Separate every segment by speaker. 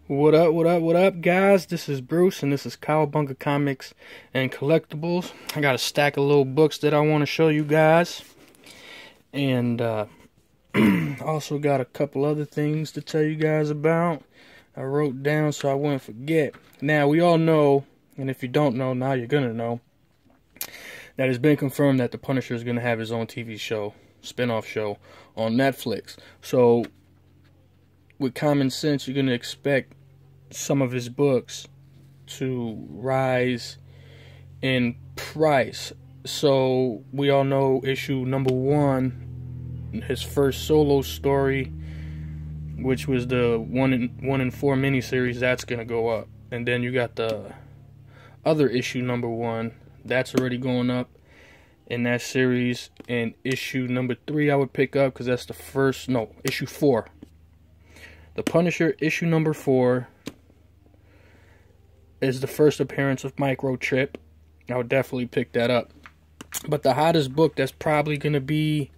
Speaker 1: What up, what up, what up, guys? This is Bruce, and this is Cowabunga Comics and Collectibles. I got a stack of little books that I want to show you guys. And also got a couple other things to tell you guys about. I wrote down so I wouldn't forget. Now, we all know, and if you don't know, now you're going to know, that it's been confirmed that the Punisher is going to have his own TV show, spin-off show, on Netflix. So, with common sense, you're going to expect some of his books to rise in price. So we all know issue number 1, his first solo story, which was the 1 in 4 miniseries, that's going to go up. And then you got the other issue number 1, that's already going up in that series. And issue number 3 I would pick up because that's the first, no, issue 4. The Punisher, issue number 4, is the first appearance of Microchip. I would definitely pick that up. But the hottest book that's probably going to be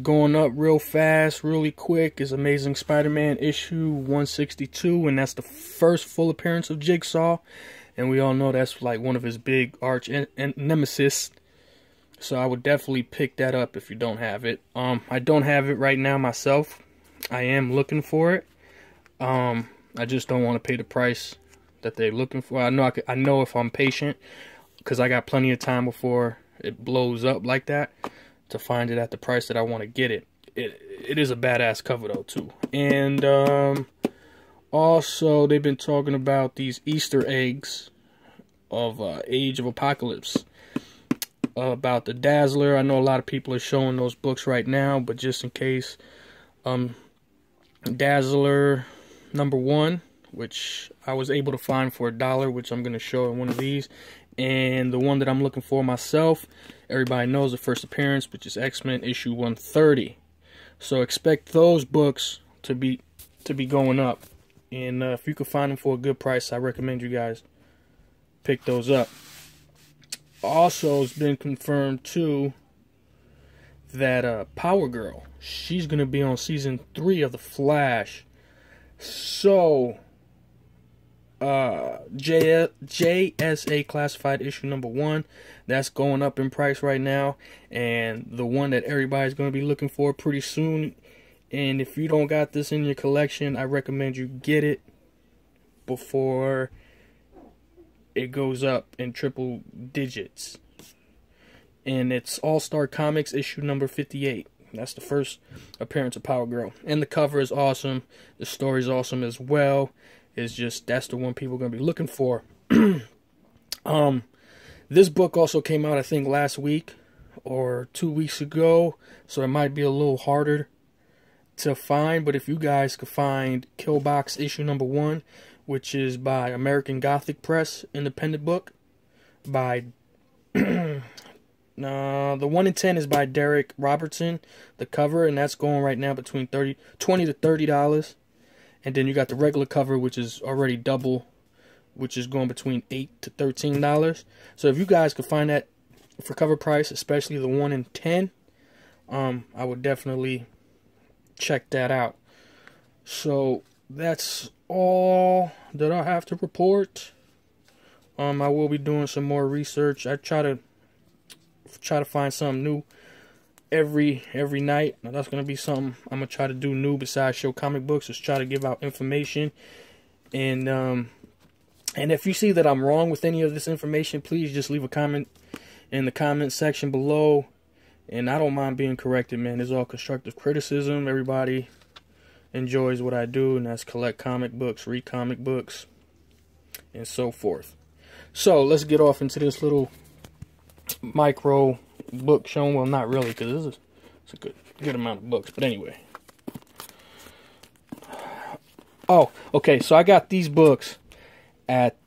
Speaker 1: going up real fast, really quick, is Amazing Spider-Man issue 162. And that's the first full appearance of Jigsaw. And we all know that's like one of his big arch nemesis. So I would definitely pick that up if you don't have it. I don't have it right now myself. I am looking for it. I just don't want to pay the price that they're looking for. I know if I'm patient, because I got plenty of time before it blows up like that, to find it at the price that I want to get it. It is a badass cover though too. And also they've been talking about these Easter eggs of Age of Apocalypse. About the Dazzler. I know a lot of people are showing those books right now, but just in case, Dazzler number 1, which I was able to find for $1, which I'm going to show in one of these. And the one that I'm looking for myself, everybody knows the first appearance, which is X-Men issue 130. So expect those books to be going up. And if you can find them for a good price, I recommend you guys pick those up. Also, it's been confirmed too that Power Girl, she's going to be on season 3 of The Flash. So, JSA Classified issue number 1, that's going up in price right now. And the one that everybody's going to be looking for pretty soon. And if you don't got this in your collection, I recommend you get it before it goes up in triple digits. And it's All-Star Comics issue number 58. That's the first appearance of Power Girl. And the cover is awesome. The story is awesome as well. It's just, that's the one people are going to be looking for. This book also came out, I think, last week or 2 weeks ago. So it might be a little harder to find. But if you guys could find Killbox issue number 1, which is by American Gothic Press, independent book, by... the 1 in 10 is by Derek Robertson, the cover, and that's going right now between $20 to $30. And then you got the regular cover, which is already double, which is going between $8 to $13. So if you guys could find that for cover price, especially the 1 in 10, I would definitely check that out. So that's all that I have to report. I will be doing some more research. I try to find something new every night. Now that's gonna be something I'm gonna try to do new besides show comic books, is try to give out information. And if you see that I'm wrong with any of this information, please just leave a comment in the comment section below. And I don't mind being corrected, man. It's all constructive criticism. Everybody enjoys what I do, and that's collect comic books, read comic books, and so forth. So let's get off into this little micro book show. Well, not really, because it's a good amount of books. But anyway. Oh, okay. So I got these books at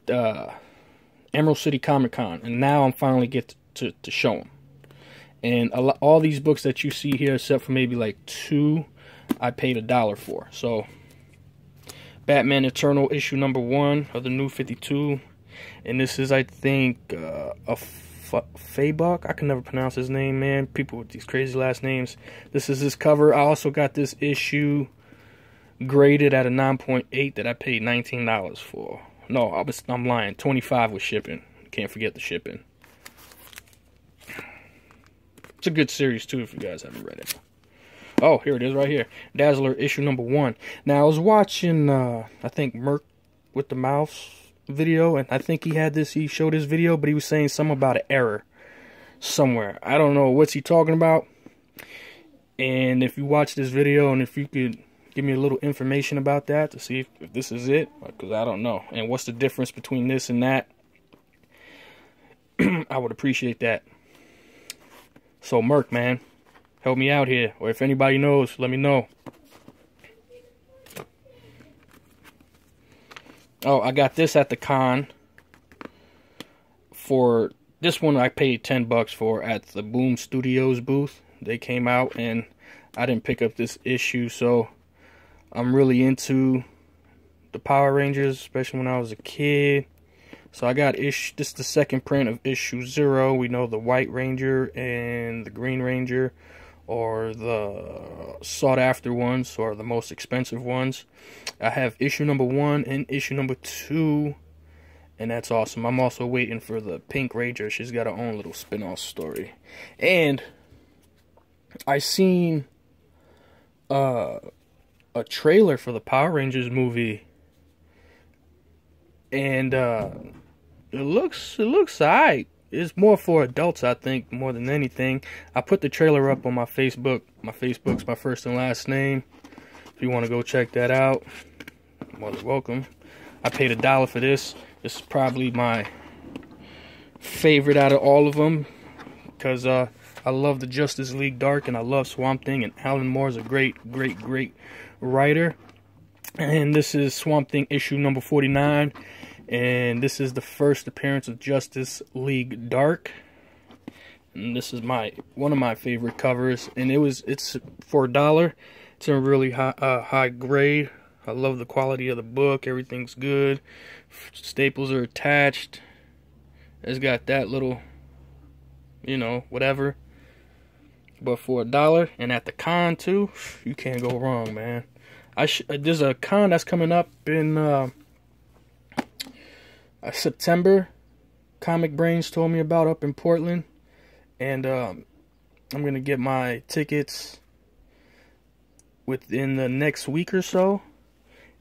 Speaker 1: Emerald City Comic Con, and now I'm finally get to show them. And all these books that you see here, except for maybe like 2, I paid $1 for. So, Batman Eternal issue number 1 of the New 52, and this is, I think, a Faybuck. I can never pronounce his name, man. People with these crazy last names. This is his cover. I also got this issue graded at a 9.8 that I paid $19 for. No, I'm lying. 25 with shipping. Can't forget the shipping. It's a good series too if you guys haven't read it. Oh, here it is right here. Dazzler issue number 1. Now I was watching I think Merc with the Mouse video, and I think he showed his video, but he was saying something about an error somewhere. I don't know what's he talking about. And if you watch this video, and if you could give me a little information about that to see if this is it, because I don't know. And what's the difference between this and that? I would appreciate that. So Merc, man, help me out here. Or if anybody knows, let me know. Oh, I got this at the con. For this one, I paid $10 for at the Boom Studios booth. They came out, and I didn't pick up this issue, so I'm really into the Power Rangers, especially when I was a kid. So I got this is the second print of issue 0. We know the White Ranger and the Green Ranger are the sought after ones, or the most expensive ones. I have issue number 1 and issue number 2, and that's awesome. I'm also waiting for the Pink Ranger. She's got her own little spin-off story. And I seen a trailer for the Power Rangers movie, and it looks alright. It's more for adults, I think, more than anything. I put the trailer up on my Facebook. My Facebook's my first and last name. If you want to go check that out, more than welcome. I paid $1 for this. This is probably my favorite out of all of them, because I love the Justice League Dark, and I love Swamp Thing, and Alan Moore's a great writer. And this is Swamp Thing issue number 49, and this is the first appearance of Justice League Dark. And this is one of my favorite covers, and it's for $1. It's a really high grade. I love the quality of the book. Everything's good. Staples are attached. It's got that little, you know, whatever. But for $1, and at the con too, you can't go wrong, man. There's a con that's coming up in September. Comic Brains told me about, up in Portland, and I'm gonna get my tickets within the next week or so.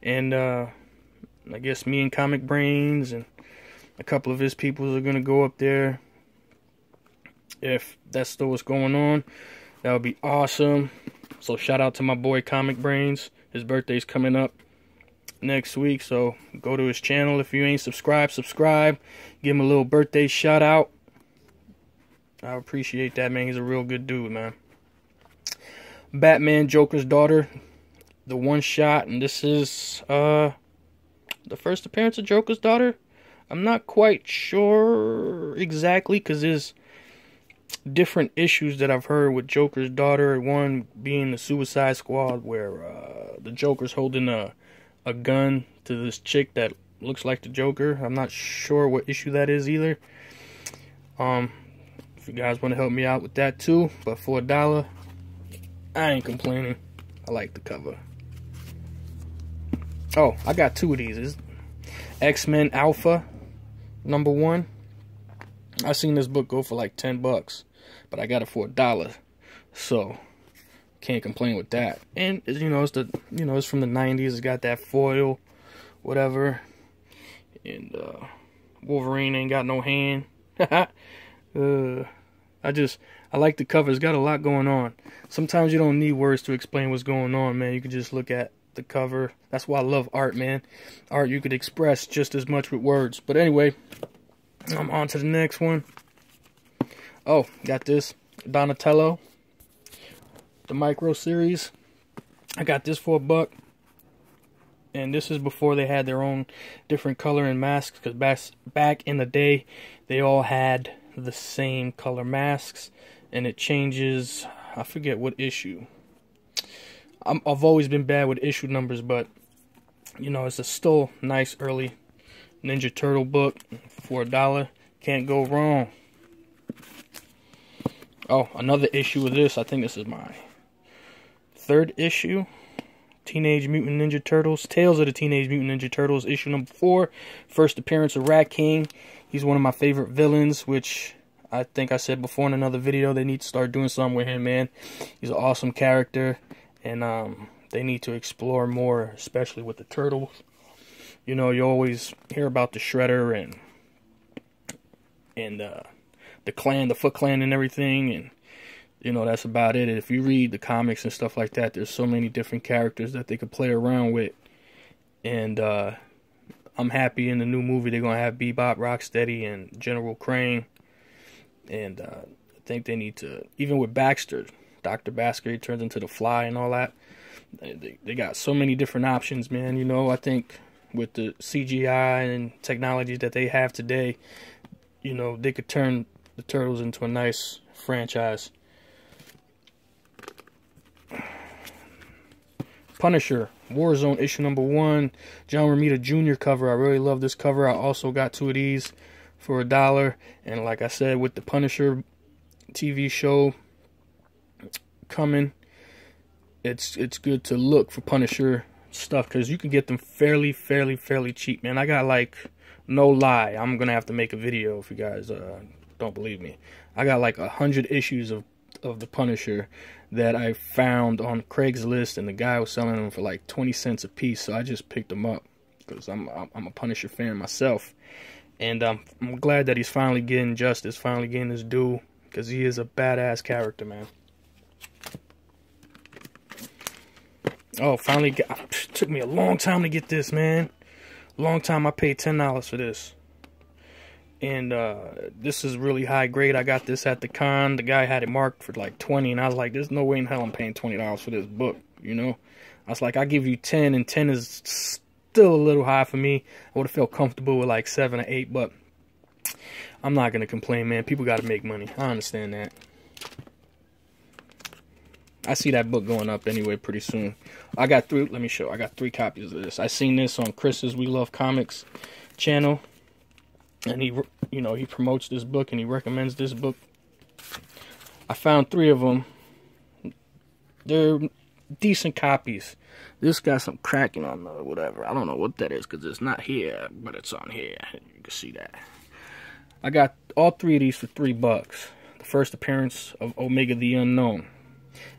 Speaker 1: And I guess me and Comic Brains and a couple of his people are gonna go up there. If that's still what's going on, that would be awesome. So shout out to my boy Comic Brains. His birthday's coming up next week, so go to his channel. If you ain't subscribed, subscribe. Give him a little birthday shout out. I appreciate that, man. He's a real good dude, man. Batman Joker's Daughter, the one shot, and this is the first appearance of Joker's Daughter. I'm not quite sure exactly, because there's different issues that I've heard with Joker's Daughter. One being the Suicide Squad, where the Joker's holding a gun to this chick that looks like the Joker. I'm not sure what issue that is either. If you guys want to help me out with that too, but for $1, I ain't complaining. I like the cover. Oh, I got 2 of these. It's XMen Alpha number 1. I seen this book go for like $10, but I got it for $1, so can't complain with that. And it's from the 90s. It's got that foil, whatever. And Wolverine ain't got no hand. I like the cover. It's got a lot going on. Sometimes you don't need words to explain what's going on, man. You can just look at the cover. That's why I love art, man. Art you could express just as much with words. But anyway, I'm on to the next one. Oh, got this Donatello, the micro series. I got this for $1, and this is before they had their own different color and masks, because back in the day they all had the same color masks, and it changes. I forget what issue. I've always been bad with issue numbers, but you know, it's a still nice early Ninja Turtle book for $1. Can't go wrong. Oh, another issue of this. I think this is my 3rd issue. Teenage Mutant Ninja Turtles, Tales of the Teenage Mutant Ninja Turtles, issue number 4. First appearance of Rat King. He's one of my favorite villains, which I think I said before in another video, they need to start doing something with him, man. He's an awesome character, and they need to explore more, especially with the Turtles. You know, you always hear about the Shredder and the clan, the Foot Clan and everything, and you know, that's about it. If you read the comics and stuff like that, there's so many different characters that they could play around with. And I'm happy in the new movie they're going to have Bebop, Rocksteady, and General Crane. And I think they need to, even with Baxter, Dr. Baxter, he turns into the Fly and all that. They got so many different options, man. You know, I think with the CGI and technologies that they have today, you know, they could turn the Turtles into a nice franchise. Punisher, Warzone, issue number 1, John Romita Jr. cover. I really love this cover. I also got 2 of these for $1. And like I said, with the Punisher TV show coming, it's good to look for Punisher stuff, because you can get them fairly cheap, man. I got, like, no lie, I'm gonna have to make a video if you guys don't believe me. I got like 100 issues of the Punisher that I found on Craigslist, and the guy was selling them for like 20 cents a piece, so I just picked them up because I'm a Punisher fan myself. And I'm glad that he's finally getting justice, finally getting his due, because he is a badass character, man. Oh, finally took me a long time to get this, man. Long time. I paid $10 for this. And this is really high grade. I got this at the con. The guy had it marked for like 20, and I was like, there's no way in hell I'm paying $20 for this book, you know? I was like, I'll give you 10, and 10 is still a little high for me. I would have felt comfortable with like 7 or 8, but I'm not going to complain, man. People got to make money. I understand that. I see that book going up anyway pretty soon. I got 3, let me show. I got 3 copies of this. I seen this on Chris's We Love Comics channel. And he, you know, he promotes this book and he recommends this book. I found 3 of them. They're decent copies. This got some cracking on the whatever. I don't know what that is because it's not here, but it's on here. You can see that. I got all 3 of these for $3. The first appearance of Omega the Unknown.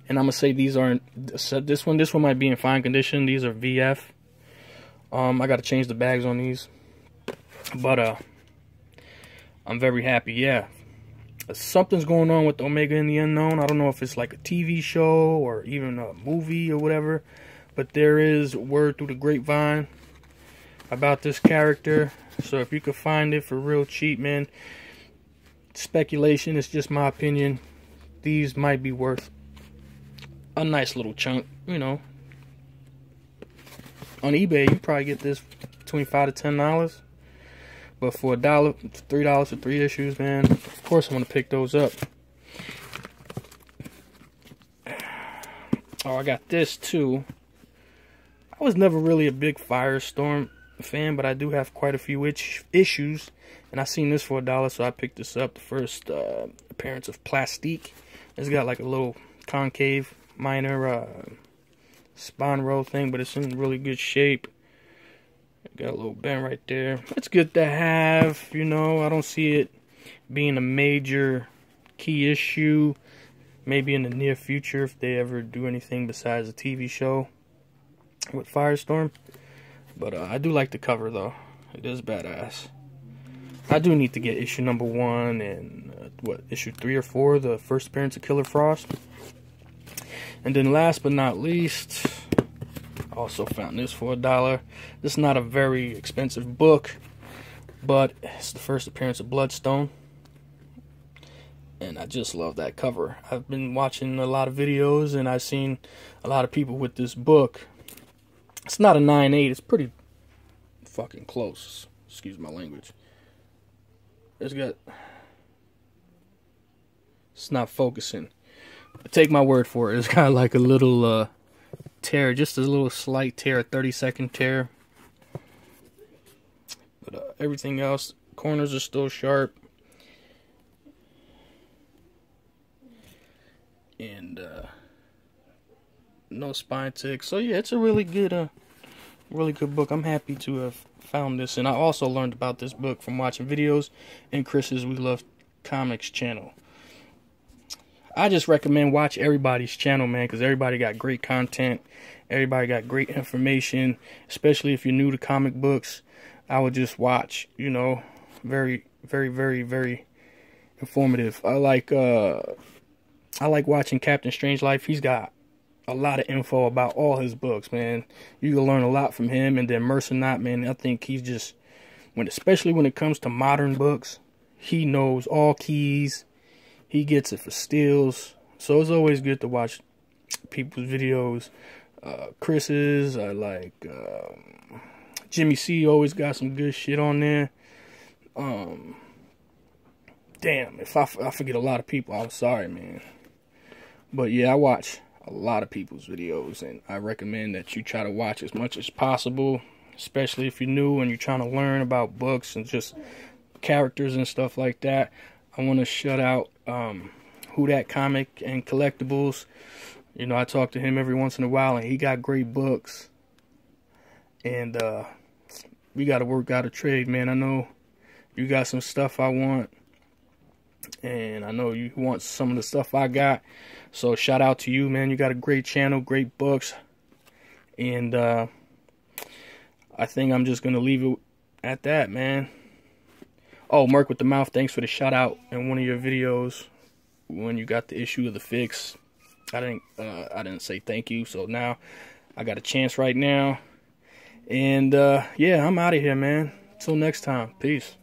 Speaker 1: And I'm gonna say these aren't. This one might be in fine condition. These are VF. I gotta change the bags on these, but I'm very happy. Yeah, something's going on with Omega and the Unknown. I don't know if it's like a TV show or even a movie or whatever, but there is word through the grapevine about this character. So if you could find it for real cheap, man. Speculation. It's just my opinion. These might be worth a nice little chunk, you know. On eBay, you probably get this between $5 to $10. But for $1, $3 for 3 issues, man, of course I'm going to pick those up. Oh, I got this too. I was never really a big Firestorm fan, but I do have quite a few issues. And I seen this for $1, so I picked this up. The first appearance of Plastique. It's got like a little concave minor spawn roll thing, but it's in really good shape. Got a little bend right there. It's good to have, you know. I don't see it being a major key issue. Maybe in the near future if they ever do anything besides a TV show with Firestorm. But I do like the cover though. It is badass. I do need to get issue number 1 and issue 3 or 4, the first appearance of Killer Frost. And then last but not least, I also found this for $1. This is not a very expensive book, but it's the first appearance of Bloodstone. And I just love that cover. I've been watching a lot of videos and I've seen a lot of people with this book. It's not a 9.8, it's pretty fucking close. Excuse my language. It's not focusing. But take my word for it. It's got like a little tear, just a little slight tear, a 30-second tear. But everything else, corners are still sharp. And no spine tick. So yeah, it's a really good book. I'm happy to have found this, and I also learned about this book from watching videos in Chris's We Love Comics channel. I just recommend watch everybody's channel, man, because everybody got great content. Everybody got great information, especially if you're new to comic books. I would just watch, you know, very, very, very, very informative. I like watching Captain Strangelove. He's got a lot of info about all his books, man. You can learn a lot from him. And then Mercenot, man, I think he's just, especially when it comes to modern books, he knows all keys. He gets it for steals. So it's always good to watch people's videos. Chris's, I like Jimmy C always got some good shit on there. Damn, if I forget a lot of people, I'm sorry, man. But yeah, I watch a lot of people's videos, and I recommend that you try to watch as much as possible, especially if you're new and you're trying to learn about books and just characters and stuff like that. I want to shout out Who Dat Comic and Collectibles. You know, I talk to him every once in a while, and he got great books. And we got to work out a trade, man. I know you got some stuff I want, and I know you want some of the stuff I got. So shout out to you, man. You got a great channel, great books. And I think I'm just going to leave it at that, man. Oh, Merc with the Mouth, thanks for the shout out in one of your videos when you got the issue of the fix. I didn't say thank you, so now I got a chance right now. And yeah, I'm out of here, man. Till next time. Peace.